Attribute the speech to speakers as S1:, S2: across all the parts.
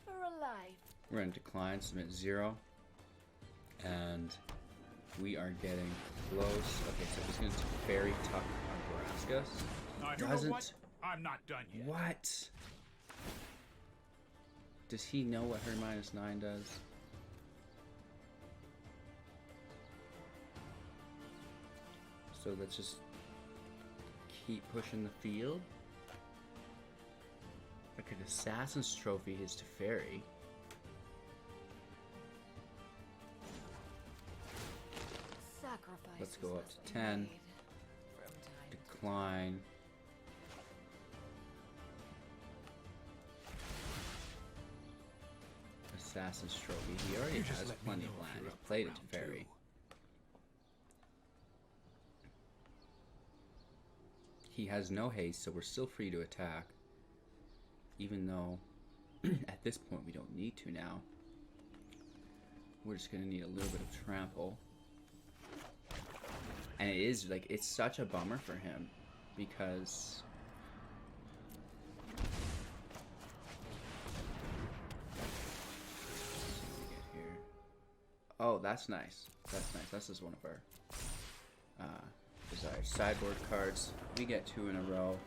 S1: for a life.
S2: We're going to decline, submit 0. And we are getting close. Okay, so he's going to fairy tuck our Barascus.
S3: You know what? I'm not done yet.
S2: What? Does he know what her -9 does? So let's just keep pushing the field. Like an assassin's trophy is to fairy. Let's go up to 10. Decline. Assassin's trophy. He already has plenty of land. He's played it to fairy. He has no haste, so we're still free to attack. Even though at this point we don't need to now. We're just gonna need a little bit of trample. And it is like, it's such a bummer for him because oh, that's nice. That's nice. This is one of our desired sideboard cards. We get 2 in a row,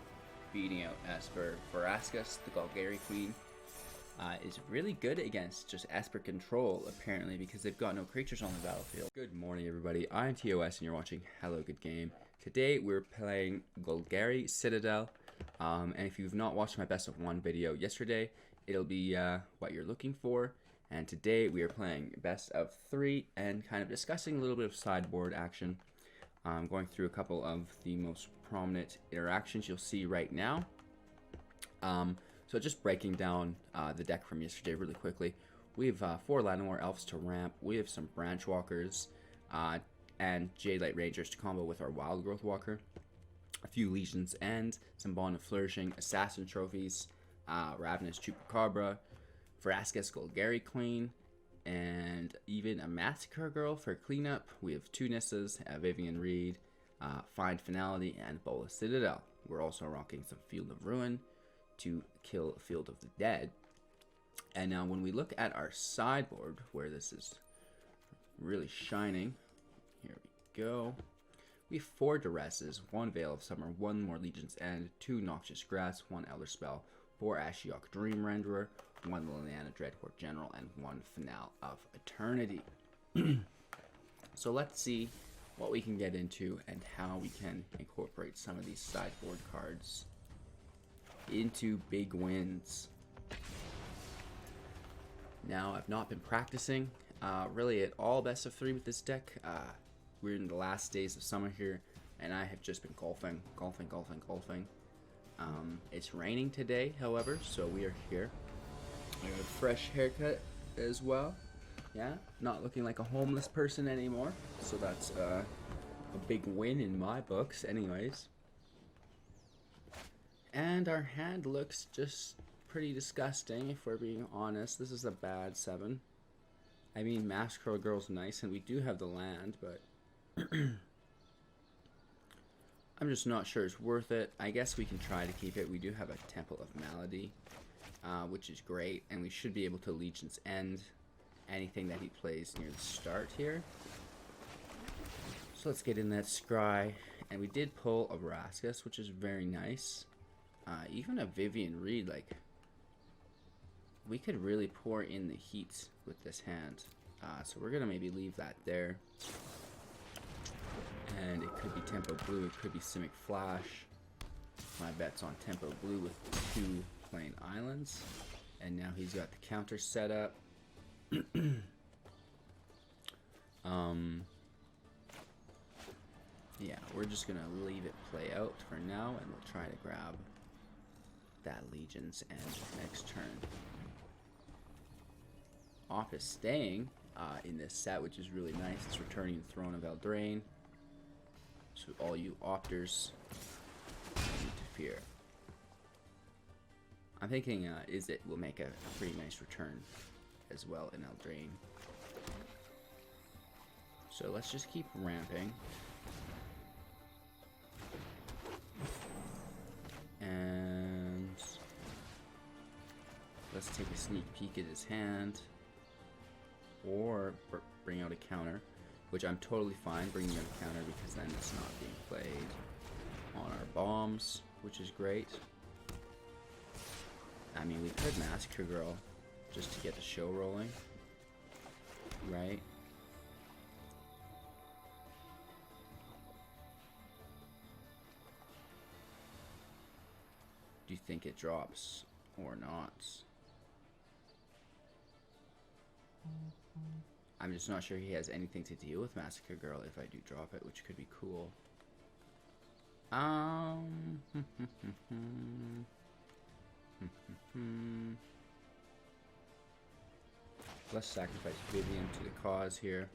S2: beating out Esper. Barascus, the Golgari Queen, is really good against just Esper control, apparently, because they've got no creatures on the battlefield. Good morning, everybody. I'm TOS, and you're watching Hello Good Game. Today, we're playing Golgari Citadel, and if you've not watched my Best of 1 video yesterday, it'll be what you're looking for. And today we are playing best of 3 and kind of discussing a little bit of sideboard action. Going through a couple of the most prominent interactions you'll see right now. So just breaking down the deck from yesterday really quickly. We have 4 Llanowar Elves to ramp. We have some Branch Walkers and Jadelight Rangers to combo with our Wild Growth Walker. A few Legions and some Bond of Flourishing, Assassin Trophies, Ravenous Chupacabra, Barascus Golgari Queen, and even a Massacre Girl for cleanup. We have 2 Nissas, Vivian Reed, Find Finality, and Bola Citadel. We're also rocking some Field of Ruin to kill Field of the Dead. And now when we look at our sideboard, where this is really shining, here we go. We have 4 Duresses, 1 Veil of Summer, 1 more Legion's End, 2 Noxious Grass, 1 Elder Spell, 4 Ashiok Dream Renderer, 1 Liliana Dreadcourt General, and 1 Finale of Eternity. So let's see what we can get into and how we can incorporate some of these sideboard cards into big wins. Now, I've not been practicing really at all best of 3 with this deck. We're in the last days of summer here, and I have just been golfing. It's raining today, however, so we are here. I got a fresh haircut as well. Yeah, not looking like a homeless person anymore, so that's a big win in my books anyways. And our hand looks just pretty disgusting, if we're being honest. This is a bad 7. I mean, Massacre Girl's nice, and we do have the land, but I'm just not sure it's worth it. I guess we can try to keep it. We do have a Temple of Malady, which is great, and we should be able to Legion's End anything that he plays near the start here. So let's get in that Scry, and we did pull a Barascus, which is very nice. Even a Vivian Reed, like, we could really pour in the heat with this hand. So we're gonna maybe leave that there. And it could be Tempo Blue, it could be Simic Flash. My bet's on Tempo Blue with 2 plain islands. And now he's got the counter set up. Yeah, we're just gonna leave it play out for now, and we'll try to grab that Legion's End next turn. Off is staying in this set, which is really nice. It's returning the Throne of Eldraine. So all you opters need to fear. I'm thinking Izzet will make a pretty nice return as well in Eldraine. So let's just keep ramping. And Let's take a sneak peek at his hand. Or bring out a counter, which I'm totally fine bringing out a counter because then it's not being played on our bombs, which is great. I mean, we could Massacre Girl just to get the show rolling, right? Do you think it drops or not? I'm just not sure he has anything to deal with Massacre Girl if I do drop it, which could be cool. Let's sacrifice Vivian to the cause here.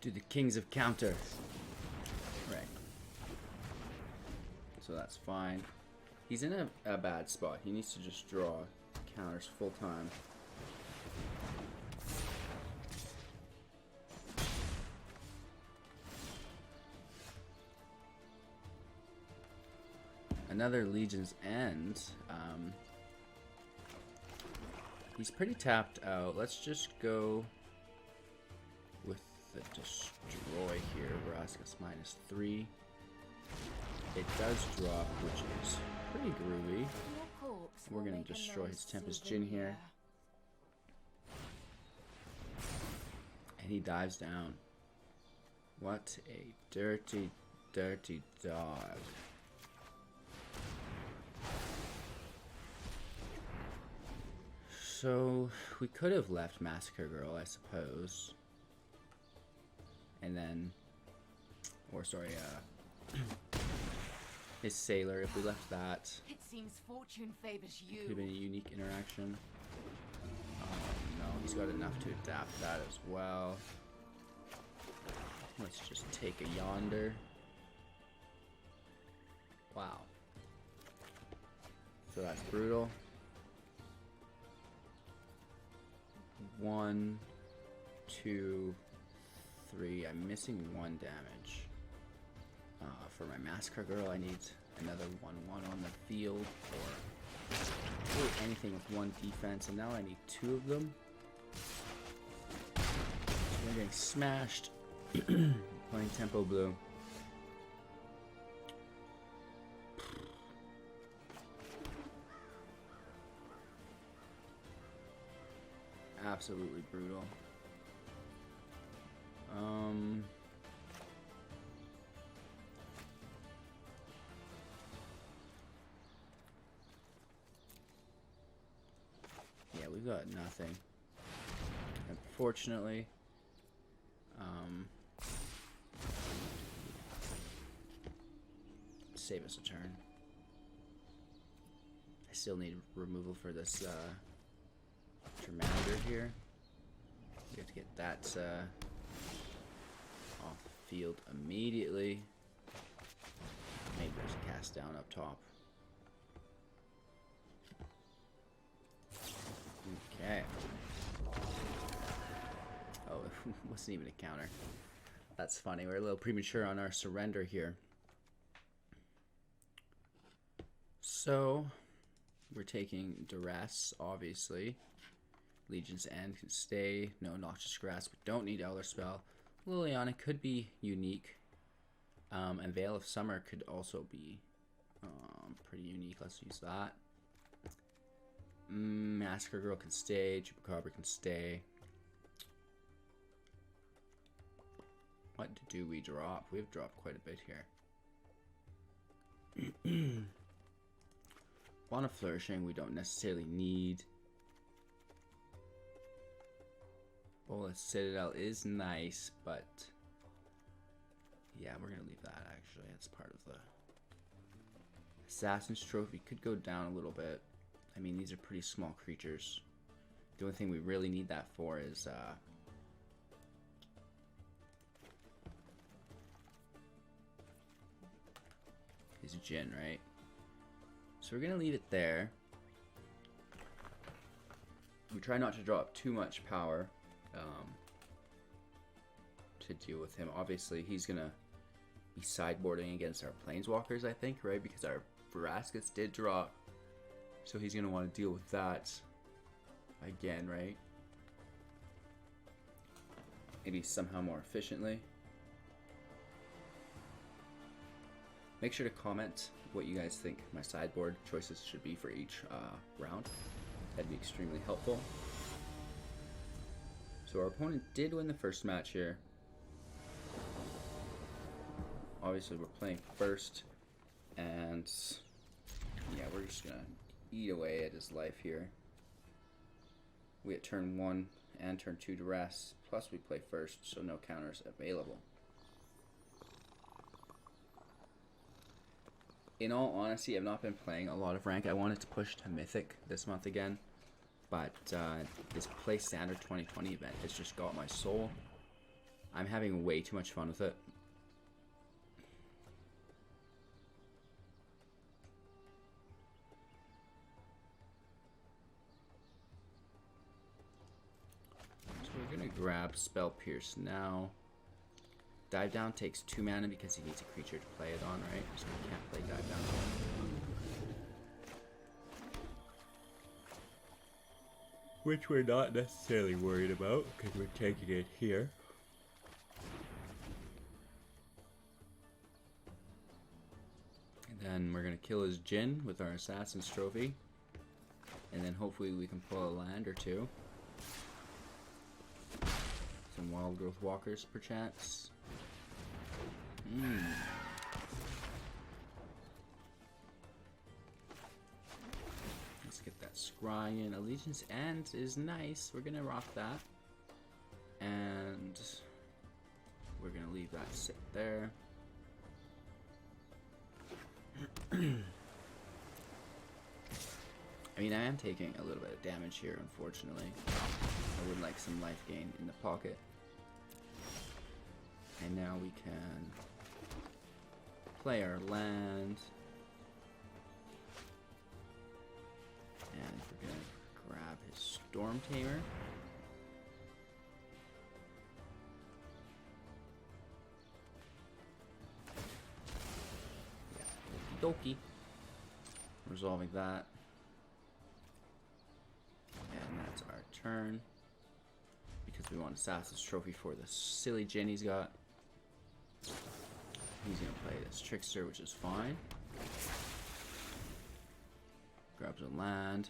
S2: To the Kings of Counter. Right. So that's fine. He's in a bad spot. He needs to just draw counters full time. Another Legion's End. He's pretty tapped out. Let's just go with the Destroy here. Raskus -3. It does drop, which is pretty groovy. We're going to destroy his Tempest Djinn here. And he dives down. What a dirty, dirty dog. So, we could have left Massacre Girl, I suppose. And then, or sorry, his Sailor, if we left that.
S1: It seems fortune favors you.
S2: Could have been a unique interaction. No, he's got enough to adapt that as well. Let's just take a Yonder. Wow. So that's brutal. 1, 2, 3. I'm missing 1 damage. For my Massacre Girl, I need another 1/1 on the field, or really anything with 1 defense, and now I need 2 of them. So we're getting smashed. Playing Tempo Blue. Absolutely brutal. Yeah, we've got nothing. Unfortunately. Save us a turn. I still need removal for this Dramander here. We have to get that off the field immediately. Maybe there's a cast down up top. Okay. Oh, it wasn't even a counter. That's funny. We're a little premature on our surrender here. So, we're taking Duress, obviously. Legion's End can stay. No Noxious Grasp. We don't need Elder Spell. Liliana could be unique. And Veil of Summer could also be pretty unique. Let's use that. Massacre Girl can stay. Chupacabra can stay. What do we drop? We've dropped quite a bit here. Wand of Flourishing we don't necessarily need. Bolas Citadel is nice, but yeah, we're gonna leave that actually. That's part of the Assassin's Trophy. Could go down a little bit. I mean, these are pretty small creatures. The only thing we really need that for is Djinn, right? So we're gonna leave it there. We try not to draw up too much power to deal with him. Obviously, he's gonna be sideboarding against our Planeswalkers, I think, right? Because our Raskus did draw So he's going to want to deal with that again, right? Maybe somehow more efficiently. Make sure to comment what you guys think my sideboard choices should be for each round. That'd be extremely helpful. So our opponent did win the first match here. Obviously we're playing first, and yeah, we're just gonna eat away at his life here. We at turn 1 and turn 2 to rest, plus we play first, so no counters available. In all honesty, I've not been playing a lot of rank. I wanted to push to Mythic this month again, but this Play Standard 2020 event has just got my soul. I'm having way too much fun with it. So we're going to grab Spell Pierce now. Dive Down takes 2 mana because he needs a creature to play it on, right? So we can't play Dive Down. Which we're not necessarily worried about because we're taking it here. And then we're going to kill his Djinn with our Assassin's Trophy. And then hopefully we can pull a land or two. Some Wild Growth Walkers perchance. Let's get that scry in. Allegiance End is nice. We're gonna rock that. And we're gonna leave that sit there. I mean, I am taking a little bit of damage here, unfortunately. I would like some life gain in the pocket. And now we can play our land. And we're going to grab his Storm Tamer. Yeah, okie dokie. Resolving that. And that's our turn. Because we want Assassin's Trophy for the silly Djinn he's got. He's going to play this Trickster, which is fine. Grabs a land.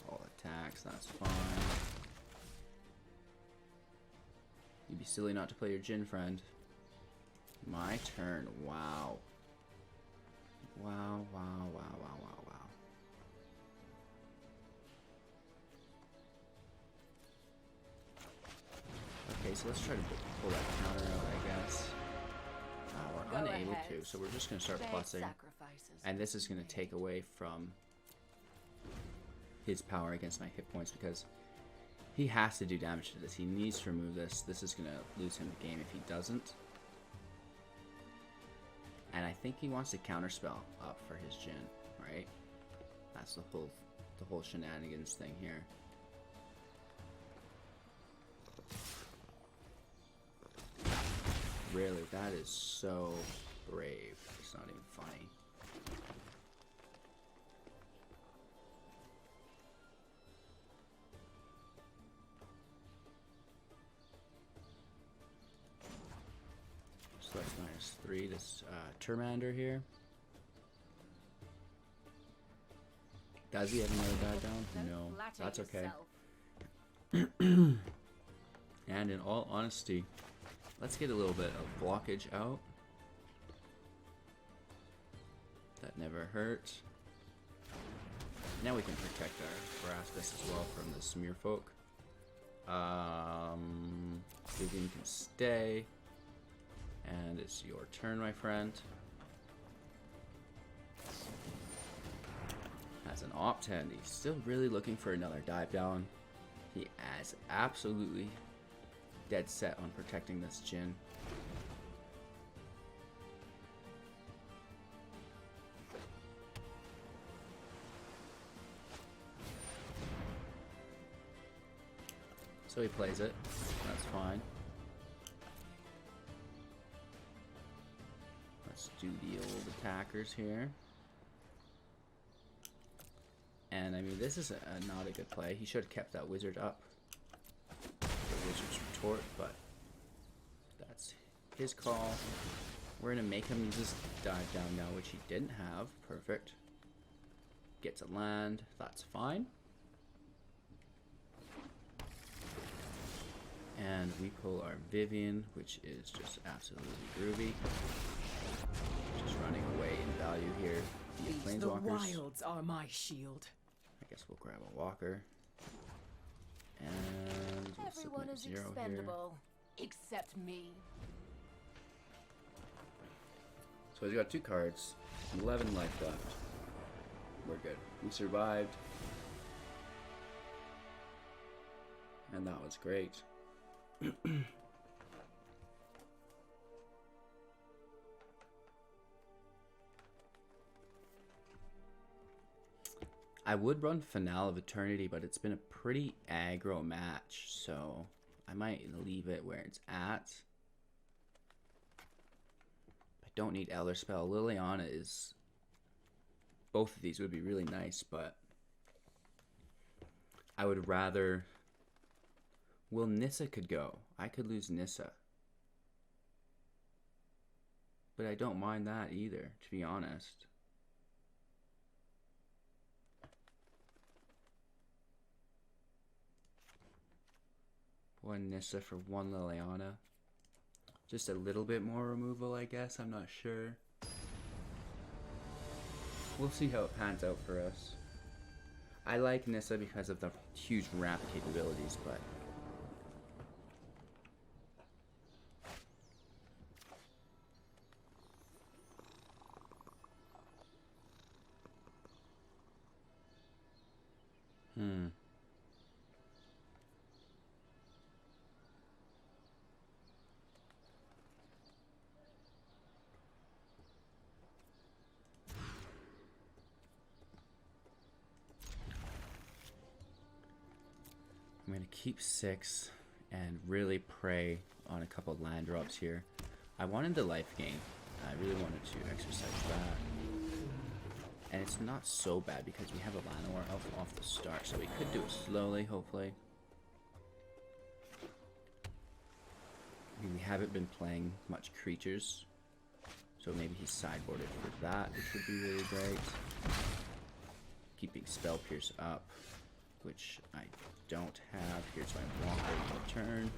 S2: All attacks, that's fine. You'd be silly not to play your Djinn, friend. My turn. Wow. Wow, wow, wow, wow, wow, wow. Okay, so let's try to pull that counter out, I guess. We're unable to, so we're just going to start plussing. And this is going to take away from his power against my hit points because he has to do damage to this. He needs to remove this. This is going to lose him the game if he doesn't. And I think he wants to counterspell up for his Djinn, right? That's the whole shenanigans thing here. Really, that is so brave. It's not even funny. So that's -3. This Termander here. Does he have another dive down? No, that's okay. And in all honesty, let's get a little bit of blockage out. That never hurt. Now we can protect our Vraskis as well from the Smearfolk. Vivian can stay. And it's your turn, my friend. As an Opt-10, he's still really looking for another dive down. He is absolutely dead set on protecting this Djinn. So he plays it. That's fine. Let's do the old attackers here. And I mean, this is not a good play. He should have kept that wizard up. The wizard's retort, but that's his call. We're gonna make him use his dive down now, which he didn't have. Perfect. Gets a land. That's fine. And we pull our Vivian, which is just absolutely groovy. Just running away in value here via
S1: The
S2: planeswalkers.
S1: wilds are my shield.
S2: I guess we'll grab a walker. And we'll
S1: Everyone
S2: submit
S1: is
S2: 0 here.
S1: expendable, except me.
S2: So he's got 2 cards, 11 life left. We're good. We survived. And that was great. I would run Finale of Eternity, but it's been a pretty aggro match, so I might leave it where it's at. I don't need Elder Spell. Liliana is... Both of these would be really nice, but I would rather... Well, Nissa could go. I could lose Nissa. But I don't mind that either, to be honest. One Nissa for one Liliana. Just a little bit more removal, I guess. I'm not sure. We'll see how it pans out for us. I like Nissa because of the huge ramp capabilities, but... I'm going to keep 6 and really prey on a couple land drops here. I wanted the life gain. I really wanted to exercise that. And it's not so bad because we have a Llanowar elf off the start, so we could do it slowly, hopefully. I mean, we haven't been playing much creatures, so maybe he's sideboarded for that, which would be really great. Keeping Spell Pierce up, which I don't have. Here's my walker in return.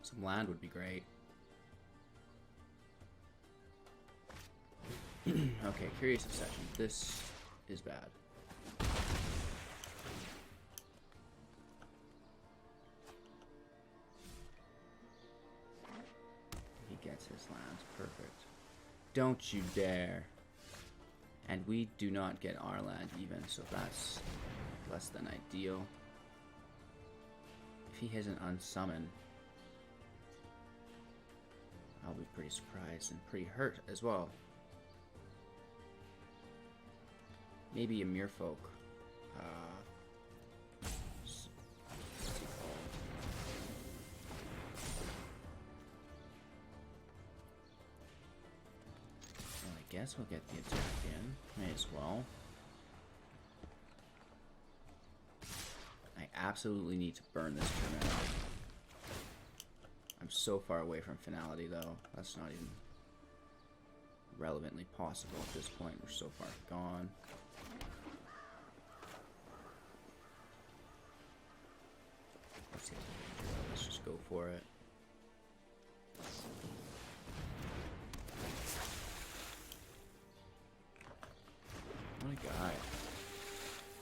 S2: Some land would be great. Okay, Curious Obsession. This is bad. He gets his lands. Perfect. Don't you dare. And we do not get our land even, so that's less than ideal. If he has an unsummon, I'll be pretty surprised and pretty hurt as well. Maybe a Merfolk. What's he called? Well, I guess we'll get the attack in. May as well. I absolutely need to burn this tournament out. I'm so far away from finality though. That's not even relevantly possible at this point. We're so far gone. Let's just go for it. What a guy.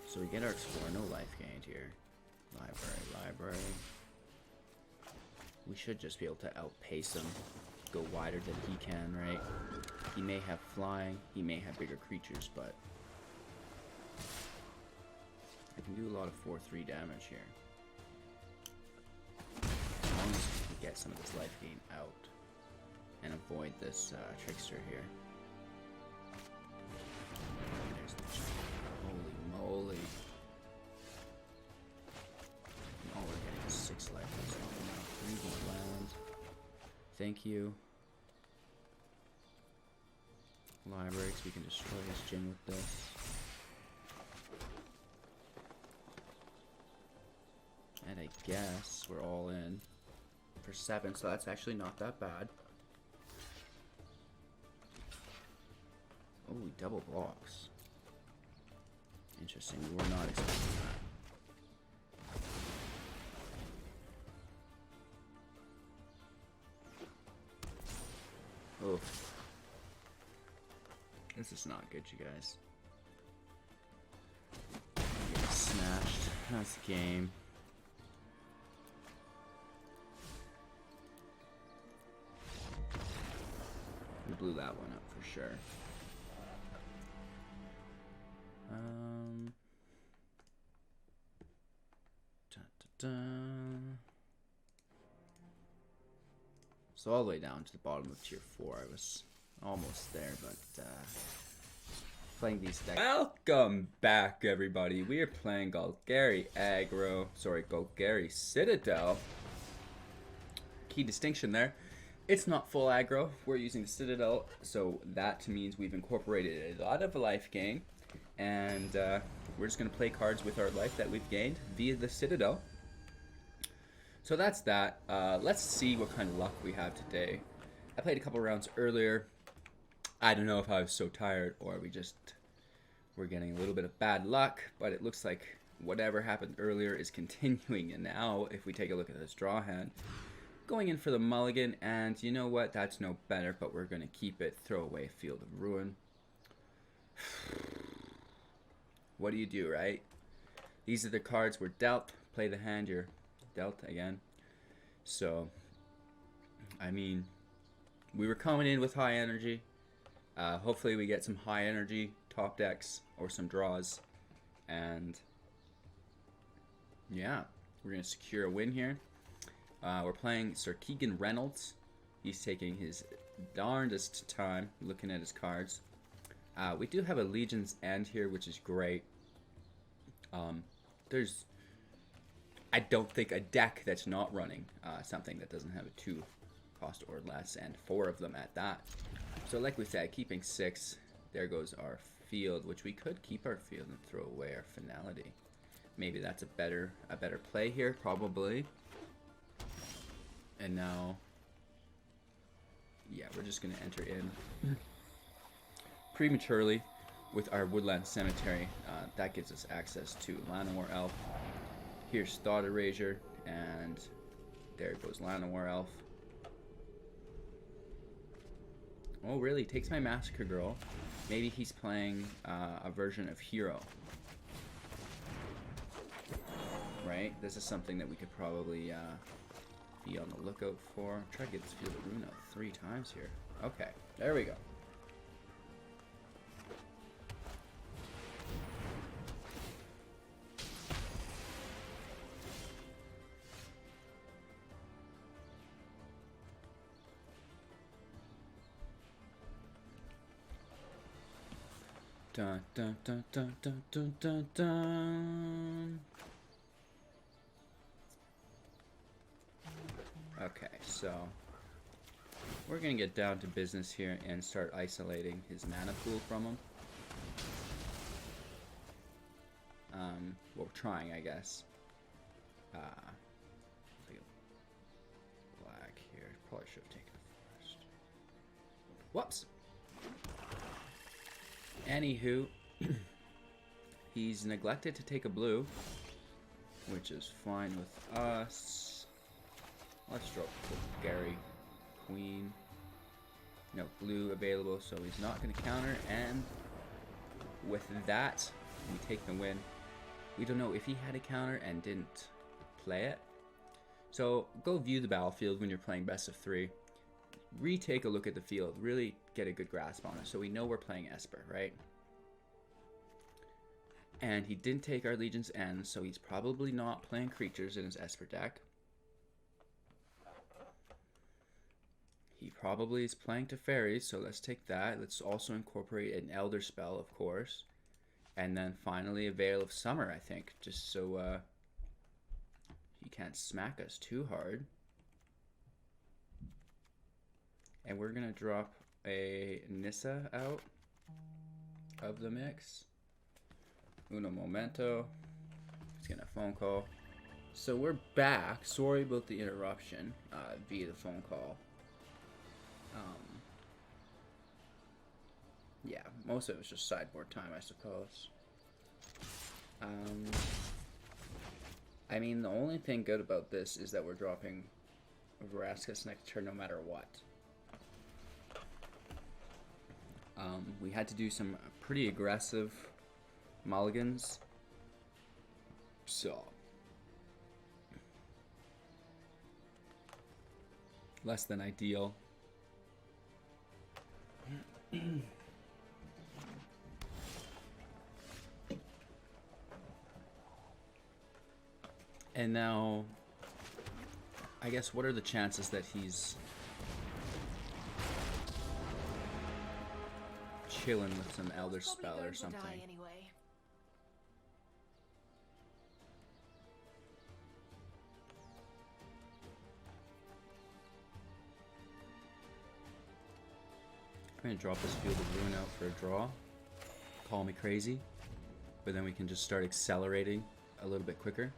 S2: So we get our Explore, no life gained here. Library. We should just be able to outpace him, go wider than he can, right? He may have flying, he may have bigger creatures, but I can do a lot of 4/3 damage here. As long as we can get some of this life gain out and avoid this trickster here. There's the holy moly. And all we're getting is 6 life. That's not enough. 3 more land. Thank you. Library, so we can destroy his gym with this. And I guess we're all in for 7, so that's actually not that bad. Oh, double blocks. Interesting, we were not expecting that. Oof. This is not good, you guys. Get smashed. That's the game. We blew that one up for sure. So all the way down to the bottom of tier 4. I was almost there, but playing these decks. Welcome back, everybody. We are playing Golgari Golgari Citadel. Key distinction there. It's not full aggro. We're using the Citadel, so that means we've incorporated a lot of life gain, and we're just going to play cards with our life that we've gained via the Citadel. So that's that. Let's see what kind of luck we have today. I played a couple rounds earlier. I don't know if I was so tired or we're getting a little bit of bad luck, but it looks like whatever happened earlier is continuing. And now, if we take a look at this draw hand, going in for the mulligan, and you know what? That's no better, but we're going to keep it. Throw away Field of Ruin. What do you do, right? These are the cards we're dealt. Play the hand you're dealt again. So, I mean, we were coming in with high energy. Hopefully we get some high energy top decks or some draws. And, yeah, we're going to secure a win here. We're playing Sir Keegan Reynolds. He's taking his darndest time looking at his cards. We do have a Legion's End here, which is great. There's, I don't think, a deck that's not running something that doesn't have a 2 cost or less, and 4 of them at that. So like we said, keeping 6. There goes our field, which we could keep our field and throw away our finality. Maybe that's a better play here, probably. And now, yeah, we're just going to enter in prematurely with our Woodland Cemetery. That gives us access to Llanowar Elf. Here's Thought Erasure, and there goes Llanowar Elf. Oh, really? Takes my Massacre Girl. Maybe he's playing a version of Hero. Right? This is something that we could probably be on the lookout for. Try to get this Field of Ruin out 3 times here. Okay, there we go. Dun, dun, dun, dun, dun, dun, dun, dun. Okay, so we're gonna get down to business here and start isolating his mana pool from him. Well, we're trying, I guess. Black here. Probably should have taken it first. Whoops. Anywho, he's neglected to take a blue, which is fine with us. Let's drop Golgari Queen. No blue available, so he's not going to counter. And with that, we take the win. We don't know if he had a counter and didn't play it. So go view the battlefield when you're playing best of 3. Retake a look at the field. Really get a good grasp on it, so we know we're playing Esper, right? And he didn't take our Legion's End, so he's probably not playing creatures in his Esper deck. He probably is playing Teferi's, so let's take that. Let's also incorporate an Elder Spell, of course. And then finally a Veil of Summer, I think, just so he can't smack us too hard. And we're gonna drop a Nissa out of the mix. Uno momento. He's getting a phone call. So we're back. Sorry about the interruption via the phone call. Yeah, most of it was just sideboard time, I suppose. I mean, the only thing good about this is that we're dropping Vraska's next turn no matter what. We had to do some pretty aggressive mulligans. So, less than ideal. And now, I guess, what are the chances that he's chilling with some Elder Spell or something?
S1: Anyway.
S2: I'm gonna drop this Field of Ruin out for a draw. Call me crazy, but then we can just start accelerating a little bit quicker.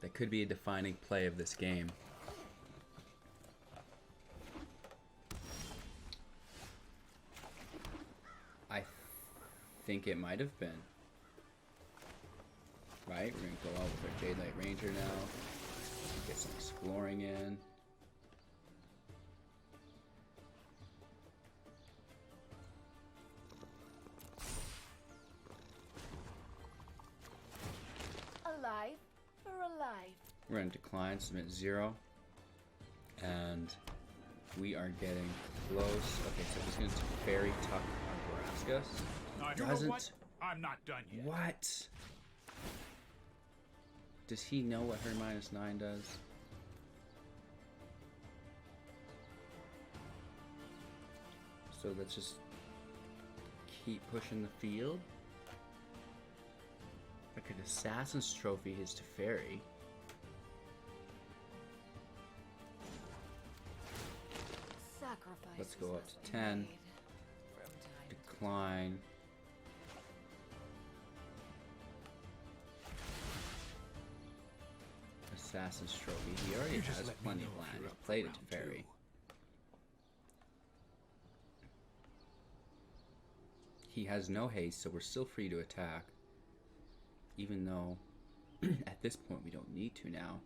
S2: That could be a defining play of this game. I think it might have been. Right? We're going to go out with our Jade Light Ranger now. Get some exploring in.
S1: Alive for alive.
S2: We're going to decline, submit 0. And we are getting close. Okay, so he's going to Fairy Tuck our Braskus.
S3: You know what? I'm not done yet.
S2: What? Does he know what her -9 does? So let's just keep pushing the field. I could Assassin's Trophy his Teferi. Let's go up to 10. Decline. Assassin's Trophy. He already has plenty of land. He's played it to Teferi. He has no haste, so we're still free to attack. Even though, at this point, we don't need to now.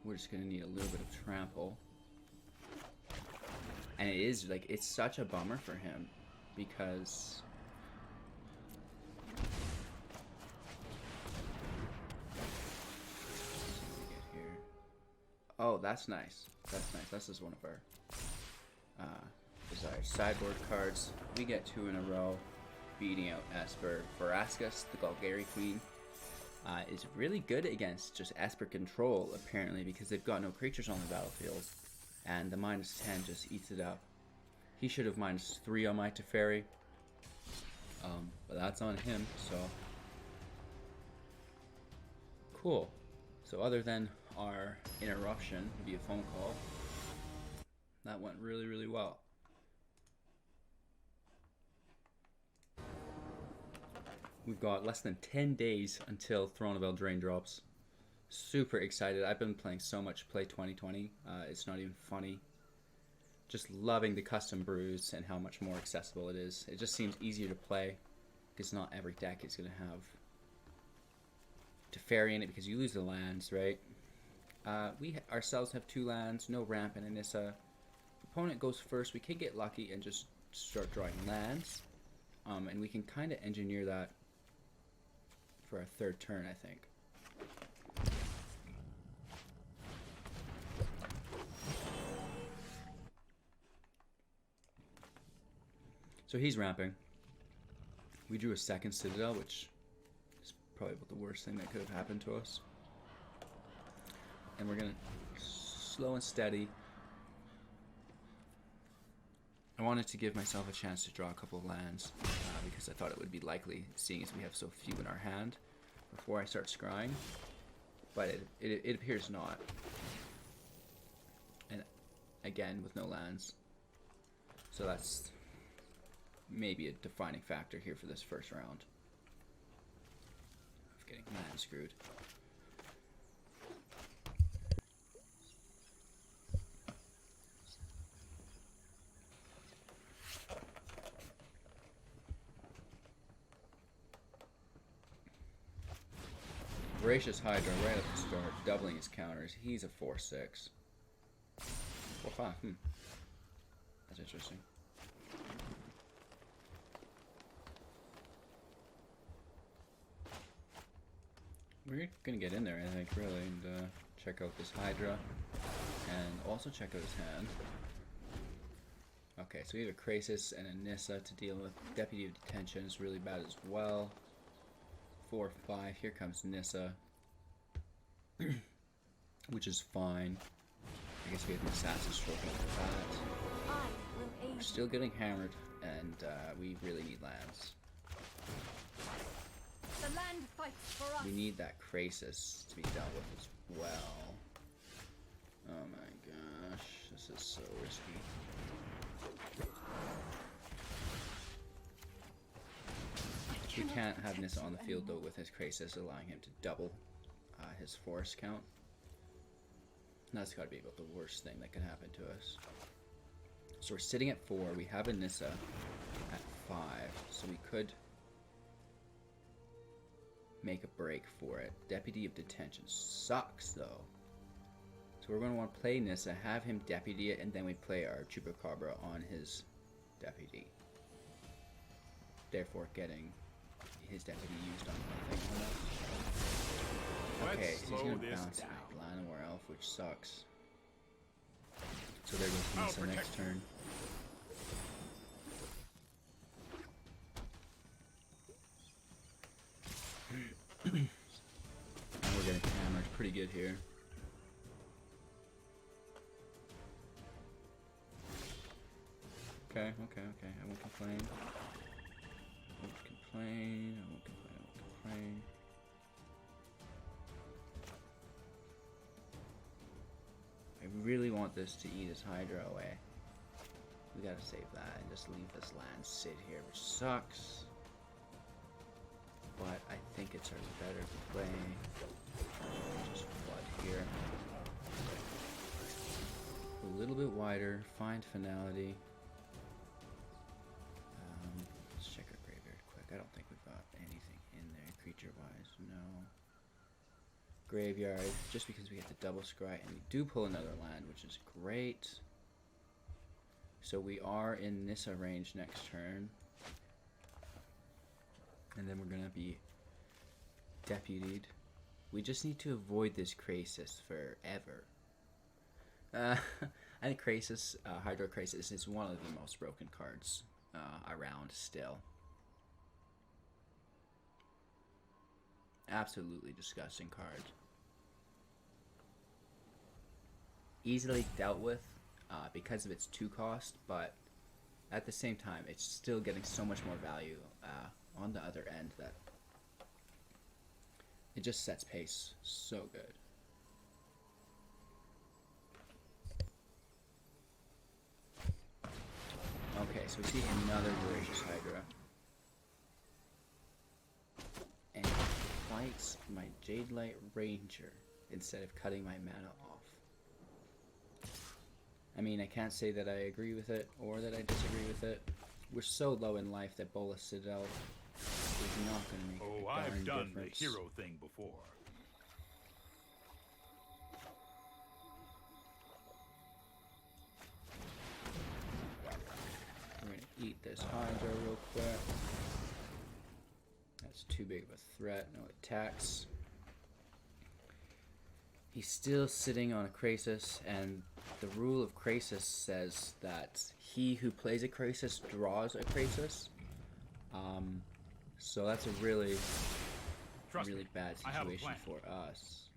S2: We're just going to need a little bit of trample. And it is, like, it's such a bummer for him. Because... Oh, that's nice. That's nice. This is one of our sideboard cards. We get 2 in a row, beating out Esper. Vraska's, the Golgari Queen, is really good against just Esper control, apparently, because they've got no creatures on the battlefield. And the -10 just eats it up. He should have -3 on my Teferi. But that's on him, so... Cool. So other than our interruption via phone call, that went really, really well. We've got less than 10 days until Throne of Eldraine drops. Super excited. I've been playing so much Play 2020. It's not even funny. Just loving the custom brews and how much more accessible it is. It just seems easier to play because not every deck is going to have Teferi in it because you lose the lands, right? We ourselves have 2 lands, no ramp and a Nissa. Opponent goes first. We can get lucky and just start drawing lands. And we can kind of engineer that for our 3rd turn, I think. So he's ramping. We drew a 2nd Citadel, which is probably about the worst thing that could have happened to us. And we're going to slow and steady. I wanted to give myself a chance to draw a couple of lands because I thought it would be likely, seeing as we have so few in our hand, before I start scrying. but it appears not. And again, with no lands. So that's maybe a defining factor here for this first round. Of getting land screwed. Voracious Hydra right at the start, doubling his counters. He's a 4/6. 4/5. That's interesting. We're gonna get in there, I think, really, and check out this Hydra, and also check out his hand. Okay, so we have a Krasis and a Nissa to deal with. Deputy of Detention is really bad as well. 4/5. Here comes Nissa, which is fine. I guess we have an Assassin Stroke after that. We're still getting hammered, and we really need lands.
S1: The land fights for us.
S2: We need that Krasis to be dealt with as well. Oh my gosh, this is so risky. We can't have Nissa on the field though with his Krasis, allowing him to double his force count. And that's got to be about the worst thing that can happen to us. So we're sitting at 4. We have a Nissa at 5, so we could make a break for it. Deputy of Detention sucks though. So we're going to want to play Nissa, have him deputy it, and then we play our Chupacabra on his deputy. Therefore getting his deputy used on nothing almost. Okay, so he's going to bounce Llanowar Elf, which sucks. So there goes Nissa next turn. And we're getting hammered pretty good here. Okay. I won't complain. I won't complain. I really want this to eat his Hydra away. We gotta save that and just leave this land sit here, which sucks. But I think it's already better to play just flood here. A little bit wider, find finality. Let's check our graveyard quick. I don't think we've got anything in there creature-wise. No. Graveyard, just because we get the double scry, and we do pull another land, which is great. So we are in Nissa range next turn. And then we're going to be deputied. We just need to avoid this Krasis forever. I think Krasis, Hydro Krasis, is one of the most broken cards around still. Absolutely disgusting card. Easily dealt with because of its 2 cost, but at the same time, it's still getting so much more value on the other end that it just sets pace so good. Okay, so we see another Voracious Hydra. And it fights my Jade Light Ranger instead of cutting my mana off. I mean, I can't say that I agree with it or that I disagree with it. We're so low in life that Golgari Citadel is not going to make a darn
S3: I've done
S2: difference.
S3: the hero thing before.
S2: We're going to eat this Hydra real quick. That's too big of a threat. No attacks. He's still sitting on a Krasis, and the rule of Krasis says that he who plays a Krasis draws a Krasis. So that's a really bad situation for us.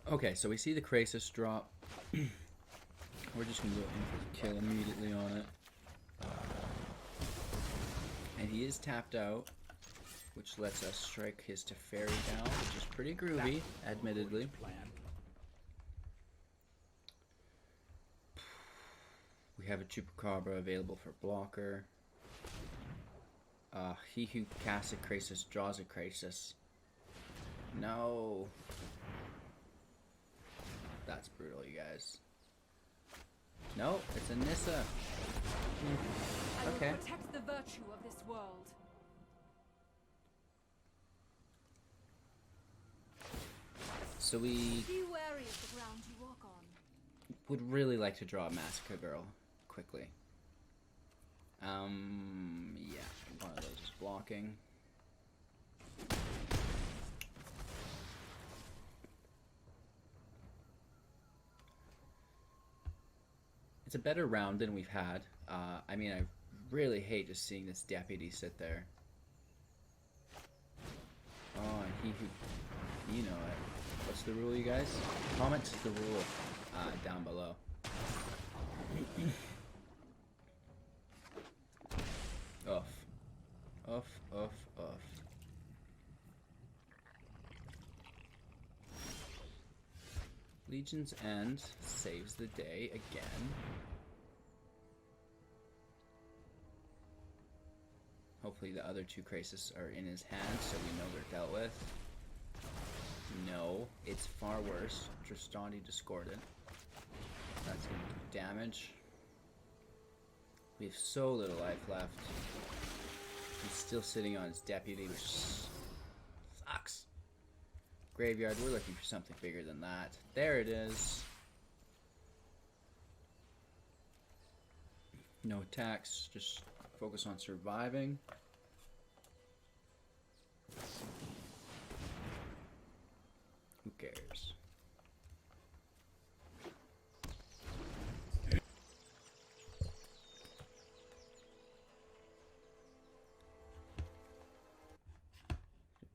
S2: Okay, so we see the Krasis drop. We're just gonna go in for the kill immediately on it. And he is tapped out, which lets us strike his Teferi down, which is pretty groovy, admittedly. We have a Chupacabra available for blocker. He who casts a Krasis draws a Krasis. No. That's brutal, you guys. No, it's a Nissa. Okay.
S1: I will protect the virtue of this world.
S2: So we
S1: Be wary of the ground you walk on.
S2: would really like to draw a Massacre Girl quickly. Yeah, one of those is blocking. It's a better round than we've had. I mean, I really hate just seeing this deputy sit there. Oh, and he who... You know it. What's the rule, you guys? Comment the rule down below. Off. Off, off, off. Legion's End saves the day again. Hopefully the other two Krasis are in his hand so we know they're dealt with. No, it's far worse. Tristani Discordant. That's going to do damage. We have so little life left. He's still sitting on his deputy, which sucks. Graveyard, we're looking for something bigger than that. There it is. No attacks, just focus on surviving. Who cares?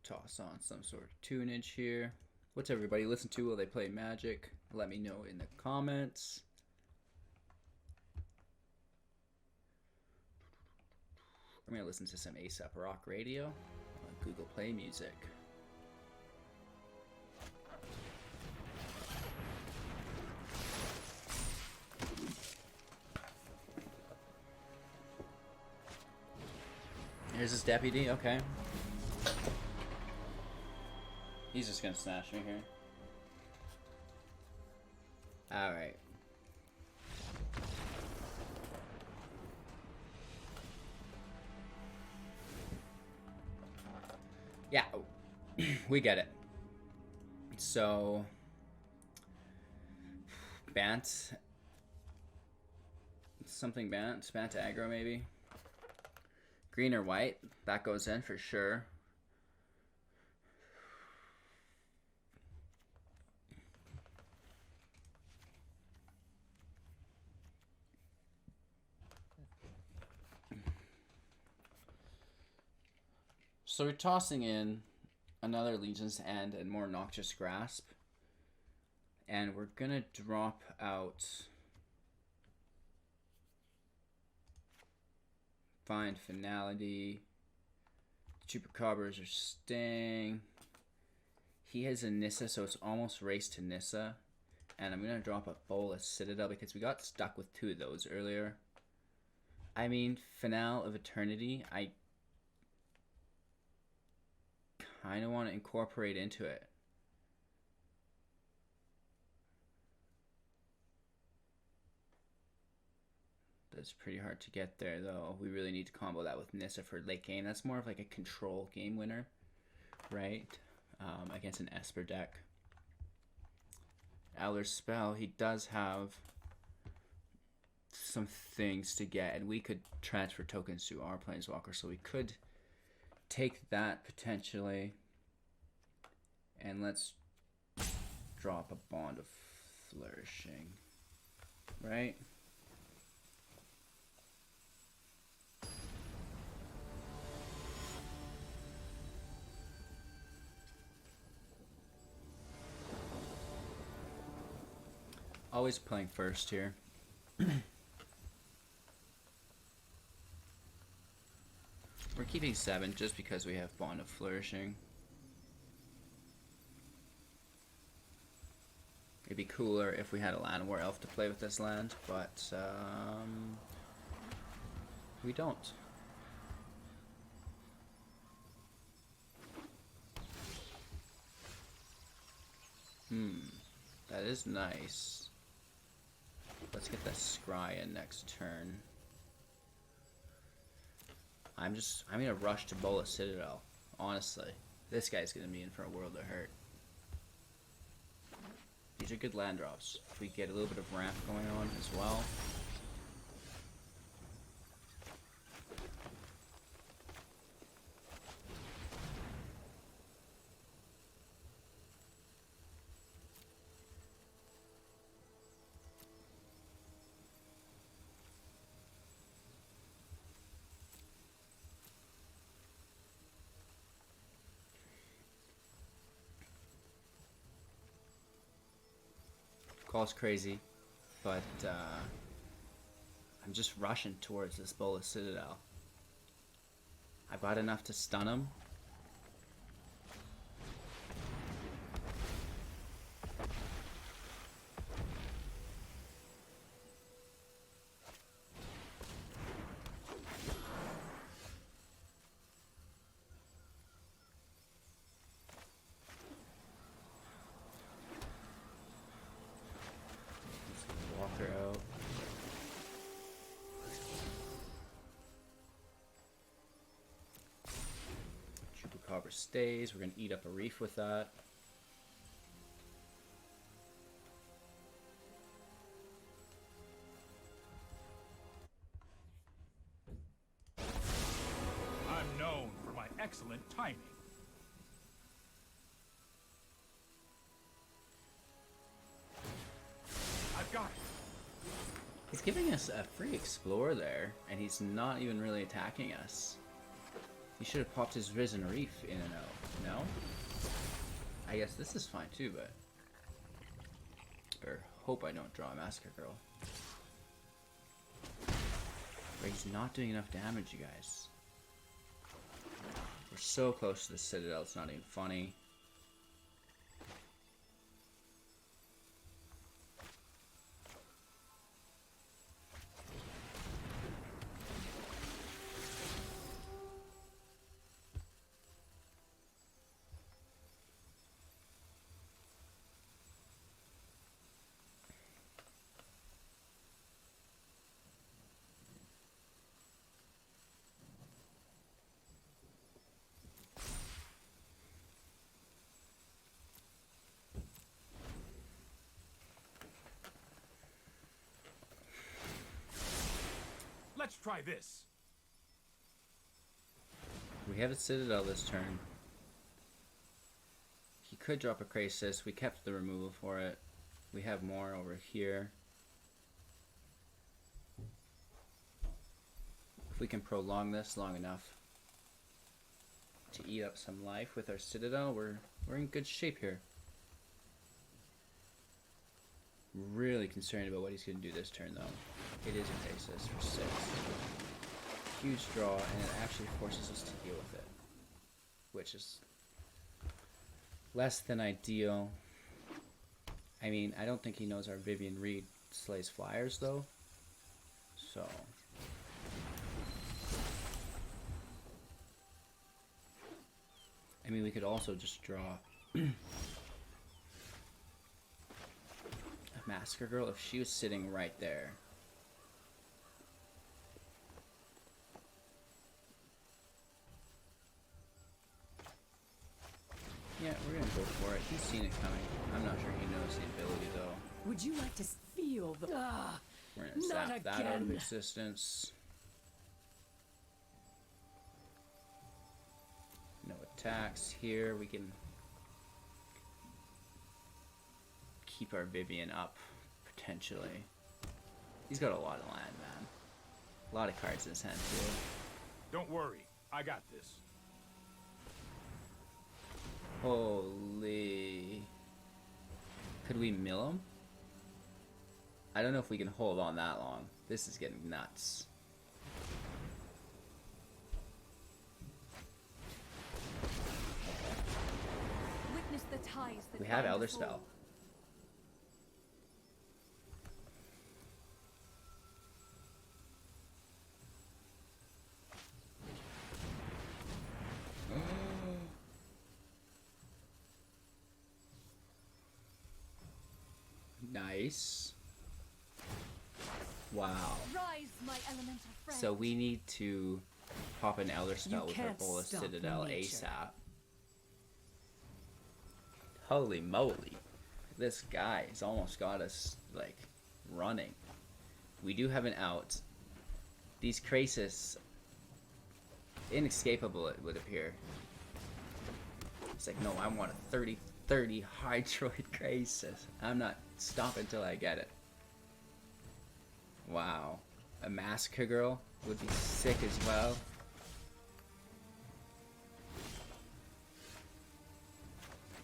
S2: Toss on some sort of tunage here. What's everybody listen to while they play Magic? Let me know in the comments. I'm gonna listen to some ASAP Rock Radio on Google Play Music. Here's his deputy, okay. He's just gonna smash me here. Alright. Yeah, we get it. So, Bant. Something Bant. Bant aggro maybe. Green or white. That goes in for sure. So we're tossing in another Legion's End and more Noxious Grasp. And we're going to drop out Find Finality. Chupacabras are staying. He has a Nissa, so it's almost race to Nissa. And I'm going to drop a Bolas Citadel because we got stuck with two of those earlier. I mean, Finale of Eternity, I kind of want to incorporate into it. That's pretty hard to get there, though. We really need to combo that with Nissa for late game. That's more of like a control game winner, right? Against an Esper deck. Owler's Spell, he does have some things to get, and we could transfer tokens to our Planeswalker, so we could take that potentially, and let's drop a Bond of Flourishing, right? Always playing first here. We're keeping 7 just because we have Bond of Flourishing. It'd be cooler if we had a land war elf to play with this land, but we don't. That is nice. Let's get that scry in next turn. I'm gonna rush to Bola Citadel. Honestly, this guy's gonna be in for a world of hurt. These are good land drops. If we get a little bit of ramp going on as well. Call's crazy, but I'm just rushing towards this Bola Citadel. I've got enough to stun him. Stays. We're going to eat up a reef with that.
S3: I'm known for my excellent timing. I've got it.
S2: He's giving us a free explore there, and he's not even really attacking us. He should have popped his Risen Reef in and out. No? I guess this is fine too, but... Or hope I don't draw a Massacre Girl. But he's not doing enough damage, you guys. We're so close to the Citadel, it's not even funny.
S3: Let's try this.
S2: We have a Citadel this turn. He could drop a Krasis. We kept the removal for it. We have more over here. If we can prolong this long enough to eat up some life with our Citadel, we're in good shape here. Really concerned about what he's going to do this turn, though. It is a Krasis for 6. Huge draw, and it actually forces us to deal with it, which is less than ideal. I mean, I don't think he knows our Vivian Reed slays flyers, though. So... I mean, we could also just draw... Massacre Girl if she was sitting right there. Yeah, we're gonna go for it. He's seen it coming. I'm not sure he knows the ability though.
S4: Would you like to feel the...
S2: We're gonna zap that out of existence. No attacks here. We can keep our Vivian up, potentially. He's got a lot of land, man. A lot of cards in his hand, too.
S3: Don't worry, I got this.
S2: Holy... Could we mill him? I don't know if we can hold on that long. This is getting nuts.
S1: Witness the ties that
S2: We have
S1: bind
S2: Elder
S1: us
S2: Spell.
S1: all.
S2: Nice. Wow.
S1: Rise, my elemental friend.
S2: So we need to pop an Elder Spell with our
S4: can't
S2: Golgari
S4: stop
S2: Citadel
S4: nature.
S2: ASAP. Holy moly. This guy has almost got us, like, running. We do have an out. These Krasis, inescapable it would appear. It's like, no, I want a 30-30 Hydroid Krasis. I'm not stopping until I get it. Wow. A Massacre Girl would be sick as well.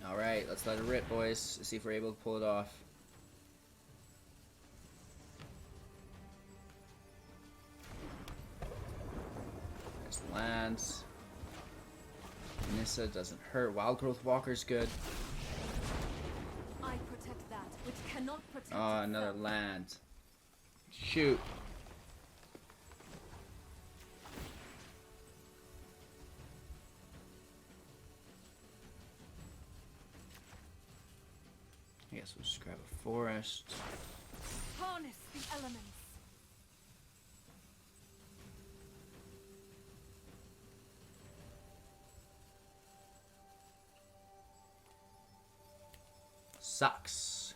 S2: Alright, let's let it rip, boys. See if we're able to pull it off. There's lands. Nissa doesn't hurt. Wild Growth Walker's good.
S1: I protect that which cannot protect
S2: Oh, another
S1: itself.
S2: land. Shoot. I guess we'll just grab a forest.
S1: Harness the elements.
S2: Sucks.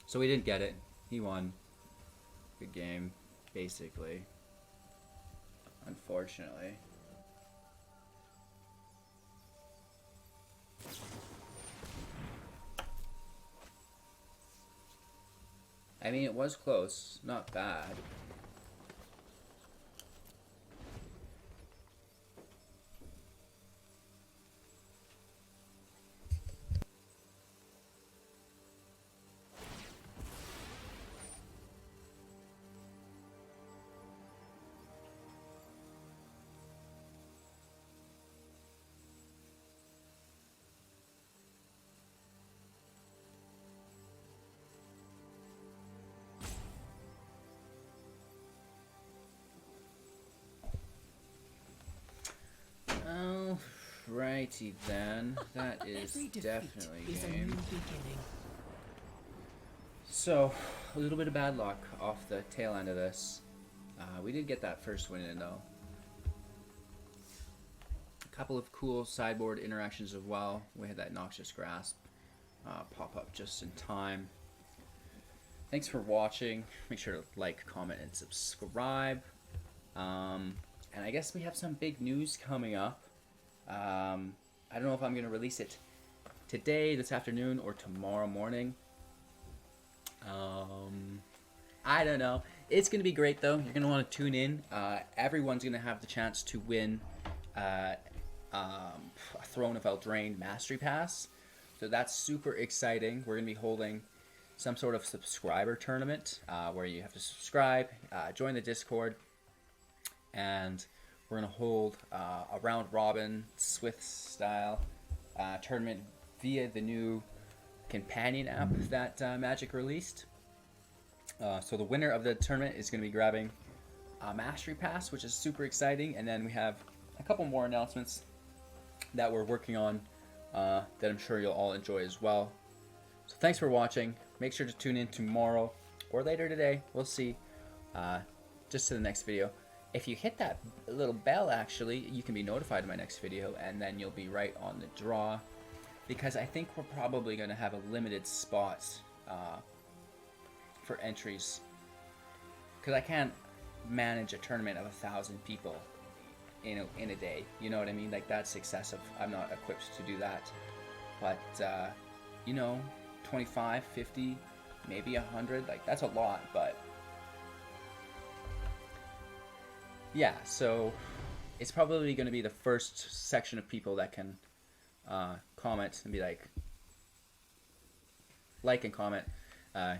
S2: So we didn't get it. He won. Good game, basically. Unfortunately. I mean, it was close. Not bad. Alrighty then. That is
S4: Every defeat
S2: definitely
S4: is a
S2: game.
S4: new beginning.
S2: So, a little bit of bad luck off the tail end of this. We did get that first win in though. A couple of cool sideboard interactions as well. We had that Noxious Grasp pop up just in time. Thanks for watching. Make sure to like, comment, and subscribe. And I guess we have some big news coming up. I don't know if I'm going to release it today, this afternoon, or tomorrow morning. I don't know. It's going to be great, though. You're going to want to tune in. Everyone's going to have the chance to win a Throne of Eldraine Mastery Pass. So that's super exciting. We're going to be holding some sort of subscriber tournament where you have to subscribe, join the Discord, and we're going to hold a round-robin, Swift-style tournament via the new companion app that Magic released. So the winner of the tournament is going to be grabbing a Mastery Pass, which is super exciting. And then we have a couple more announcements that we're working on that I'm sure you'll all enjoy as well. So thanks for watching. Make sure to tune in tomorrow or later today. We'll see. Just to the next video. If you hit that little bell, actually, you can be notified of my next video, and then you'll be right on the draw. Because I think we're probably going to have a limited spot for entries. Because I can't manage a tournament of 1,000 people in a day. You know what I mean? Like, that's excessive. I'm not equipped to do that. But, you know, 25, 50, maybe 100, like, that's a lot, but... yeah, so it's probably going to be the first section of people that can comment and be like and comment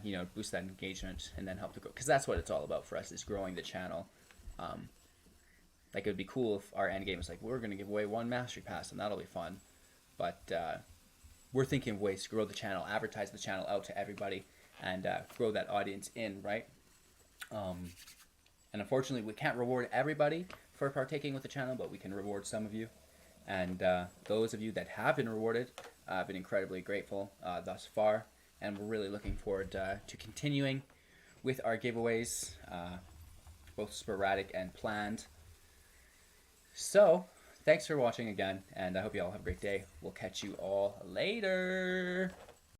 S2: you know, boost that engagement and then help to grow, because that's what it's all about for us, is growing the channel. Like, it would be cool if our end game was like, we're going to give away 1 mastery pass and that'll be fun, but we're thinking of ways to grow the channel, advertise the channel out to everybody, and grow that audience in, right? And unfortunately, we can't reward everybody for partaking with the channel, but we can reward some of you. And those of you that have been rewarded, I've been incredibly grateful thus far. And we're really looking forward to continuing with our giveaways, both sporadic and planned. So, thanks for watching again, and I hope you all have a great day. We'll catch you all later.